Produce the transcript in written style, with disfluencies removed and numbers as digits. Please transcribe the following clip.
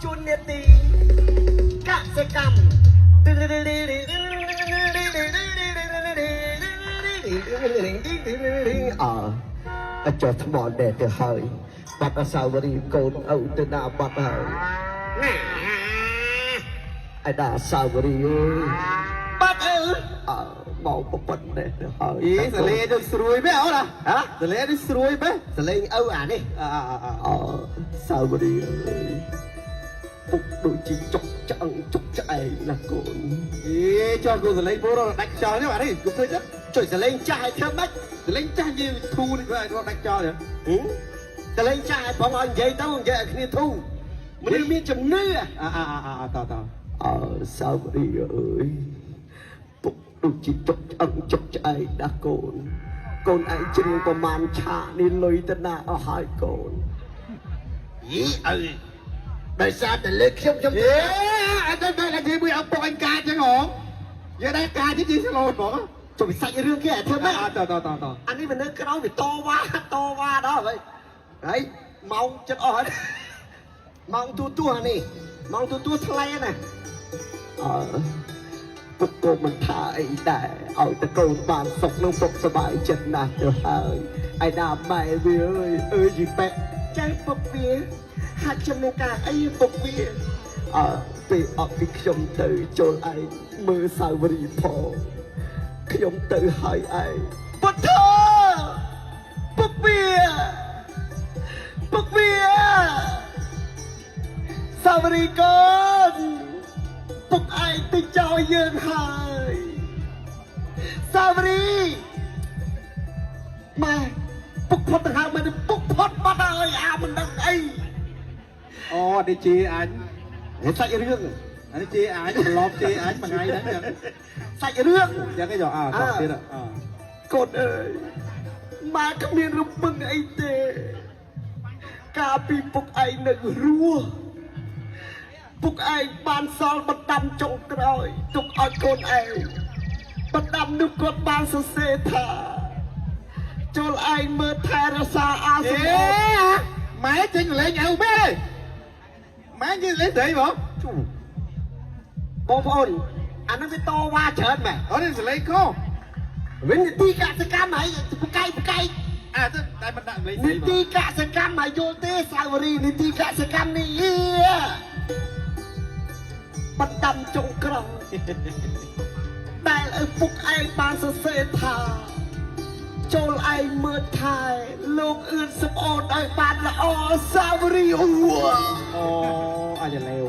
ជួននេតិកសិកម្មអចុះថ្មដែរទៅហើយបាត់អសាវរីយ៍កូនឪទៅណាបាត់ហើយឯដាអសាវរីយ៍អើយបាត់ឪមកប៉ុណ្ណេះទៅហើយសលេងដូចស្រួយមែនអូណាហ៎សលេងដូចស្រួយមែនសលេងឪអានេះសាវរីយ៍អើយពុកដូចជាចុកឆ្អឹងចុកឆ្អែងណាកូនចុះគូសលេងពូរត់ដាច់ចោលនេះអានេះគូឃើញទេចុយសលេងចាស់ឲ្យធ្វើម៉េចសលេងចាស់យើងធូរនេះគាត់ឲ្យរត់ដាច់ចោលទេសលេងចាស់ឲ្យបងឲ្យនិយាយទៅនិយាយឲ្យគ្នាធូរមនុស្សមានជំនឿតសាវរីយ៍អើយពុកដូចជាចុកឆ្អឹងចុកឆ្អែងណាកូនកូនឯងជ្រៀងប្រមាណឆាកនេះលុយទៅណាអស់ហើយកូនយីអើយដោយសារតែលើខ្ញុំអត់តែនិយាយមួយអពុកអញកាចឹងហ៎យកដែរកាជាស្លូតបងចុះវិសាច់រឿងគេធ្វើម៉េចតអានេះវានៅក្រោយវាតវ៉ាដល់ហើយម៉ោងចិត្តអស់ហើយម៉ោងទូអានេះម៉ោងទូថ្លៃណាពុកក៏មិនថាអីដែរឲ្យតកូនបានសុខនឹងពុកសប្បាយចិត្តណាស់ទៅហើយឯណាម៉ែវាអើយយីប៉ែចៃពុកវាហាត់ចំណេះការអីពុកវាពេលអត់ពីខ្ញុំទៅចូលឯងមើលសាវរីយ៍ផងខ្ញុំទៅហើយឯងពុទ្ធពុកវាសាវរីយ៍កូនពុកឯងទៅចោលយើងហើយសាវរីយ៍ម៉ែពុកផុតទៅហើយមិនពុកផុតបាត់ហើយមិនដឹងអីអូនេះជាអញសាច់រឿងអានេះជាអញប្រឡប់ជាអញមួយថ្ងៃហ្នឹងចឹងសាច់រឿងចឹងឯងយកតទៀតកូនអើយម៉ែគ្មានរំពឹងអីទេកាលពីពុកឯងនៅរស់ពុកឯងបានសល់បណ្ដាំចុងក្រោយទុកឲ្យកូនឯងបណ្ដាំនោះគាត់បានសរសេរថាចូលឯងមើលថែរក្សាអាសនៈម៉ែចេញលេងឪមែនម៉ែនិយាយលេងស្រីបងប្អូនអានោះវាតវ៉ាច្រើនមែនអូនេះសលេងខុសវិញនីតិកសិកម្មហើយបកៃតែមិនដាក់លេងនីតិកសិកម្មមកយល់ទេសាវរីនីតិកសិកម្មនេះបណ្ដាំចុងក្រោយដែលឪពុកឯងបានសរសេរថាចូលឯងមើលថែលោកអឿនសំអូនឲ្យបានល្អសាវរីអូអាចលេវ